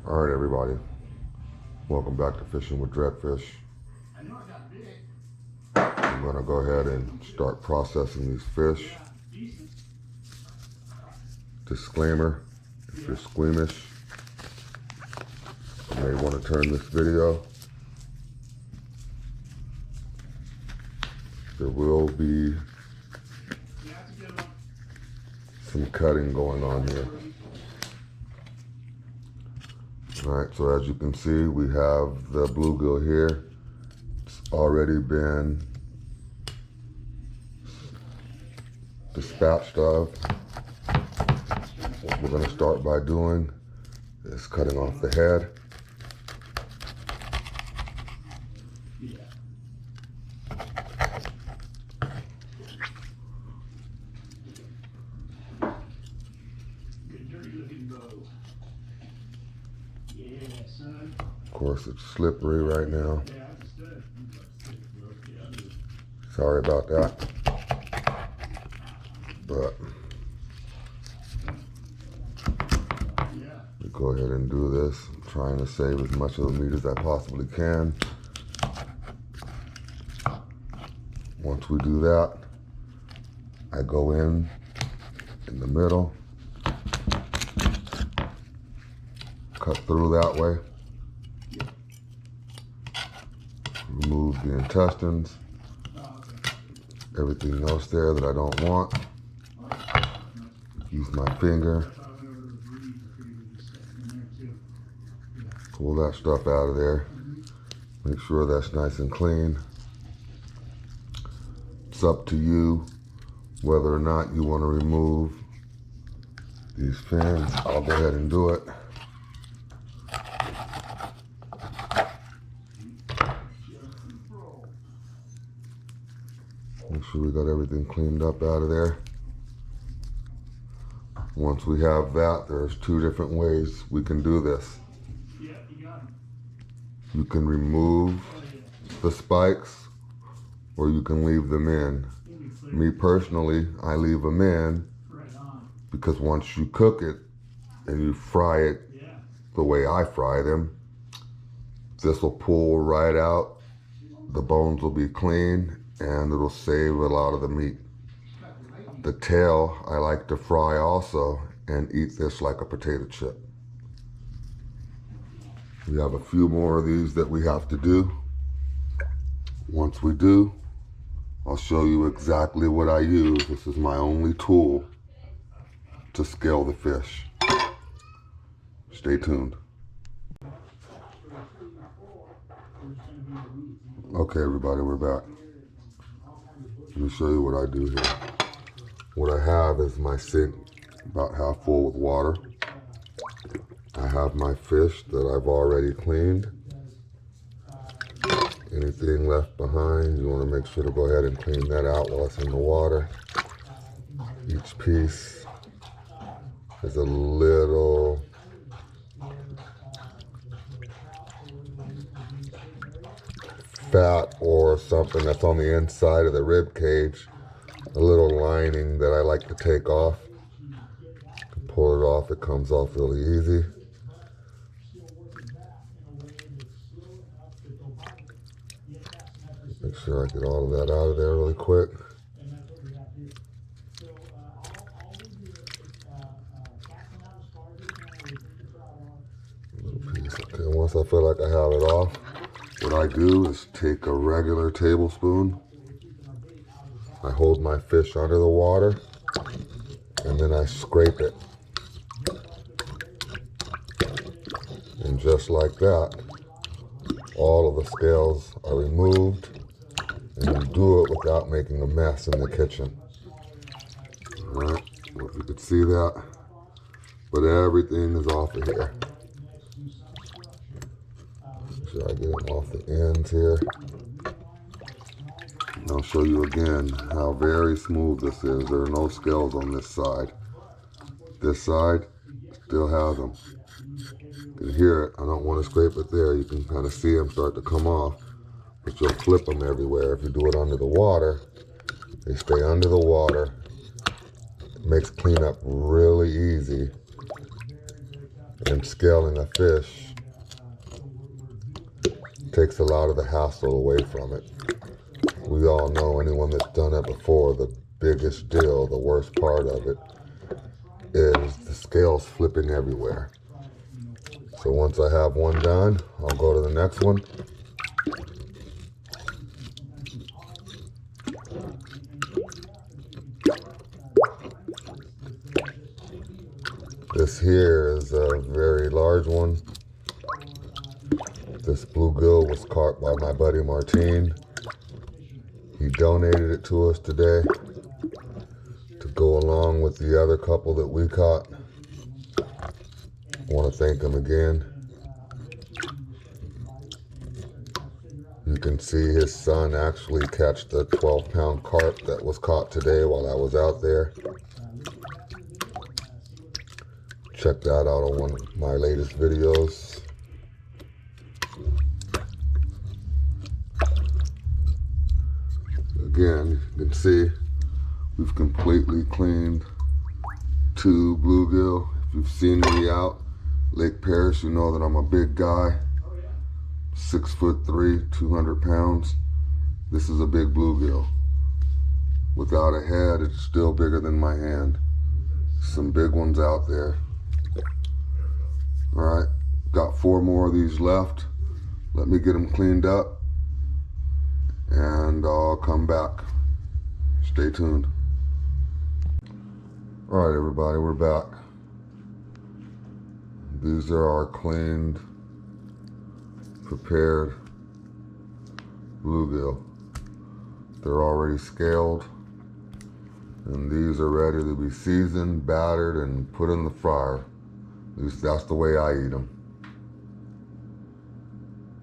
All right, everybody. Welcome back to Fishing with Dreadfish. I'm gonna go ahead and start processing these fish. Disclaimer, if you're squeamish, you may want to turn this video. There will be some cutting going on here. Alright, so as you can see, we have the bluegill here. It's already been dispatched of. What we're going to start by doing is cutting off the head. Of course, it's slippery right now. Sorry about that. But we go ahead and do this. I'm trying to save as much of the meat as I possibly can. Once we do that, I go in the middle, cut through that way, remove the intestines, everything else there that I don't want. Use my finger, pull that stuff out of there, make sure that's nice and clean. It's up to you whether or not you want to remove these fins. I'll go ahead and do it. Make sure we got everything cleaned up out of there. Once we have that, there's two different ways we can do this. You can remove the spikes, or you can leave them in. Me personally, I leave them in because once you cook it and you fry it the way I fry them, this will pull right out, the bones will be clean, and it'll save a lot of the meat. The tail I like to fry also and eat this like a potato chip. We have a few more of these that we have to do. Once we do, I'll show you exactly what I use. This is my only tool to scale the fish. Stay tuned. Okay, everybody, we're back. Let me show you what I do here. What I have is my sink about half full with water. I have my fish that I've already cleaned. Anything left behind, you want to make sure to go ahead and clean that out while it's in the water. Each piece is a little fat or something that's on the inside of the rib cage, a little lining that I like to take off. Pull it off, it comes off really easy. Make sure I get all of that out of there really quick. Little piece. Okay, once I feel like I have it off, what I do is take a regular tablespoon. I hold my fish under the water, and then I scrape it. And just like that, all of the scales are removed, and you do it without making a mess in the kitchen. All right, well, if you could see that, but everything is off of here. Make sure I get them off the ends here. And I'll show you again how very smooth this is. There are no scales on this side. This side still has them. You can hear it. I don't want to scrape it there. You can kind of see them start to come off, but you'll flip them everywhere. If you do it under the water, they stay under the water. It makes cleanup really easy. And scaling a fish takes a lot of the hassle away from it. We all know, anyone that's done it before, the biggest deal, the worst part of it, is the scales flipping everywhere. So once I have one done, I'll go to the next one. This here is a very large one. This bluegill was caught by my buddy Martine. He donated it to us today to go along with the other couple that we caught. I want to thank him again. You can see his son actually catch the 12-pound carp that was caught today while I was out there. Check that out on one of my latest videos. Again, you can see we've completely cleaned 2 bluegill. If you've seen me out Lake Perris, you know that I'm a big guy, 6'3", 200 pounds. This is a big bluegill. Without a head, it's still bigger than my hand. Some big ones out there. All right, got 4 more of these left. Let me get them cleaned up and I'll come back. Stay tuned. All right, everybody, we're back. These are our cleaned, prepared bluegill. They're already scaled, and these are ready to be seasoned, battered, and put in the fryer. At least that's the way I eat them.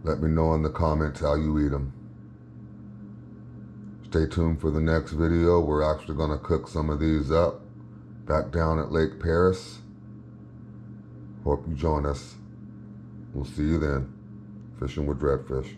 Let me know in the comments how you eat them. Stay tuned for the next video. We're actually going to cook some of these up back down at Lake Perris. Hope you join us. We'll see you then. Fishing with Dreadfish.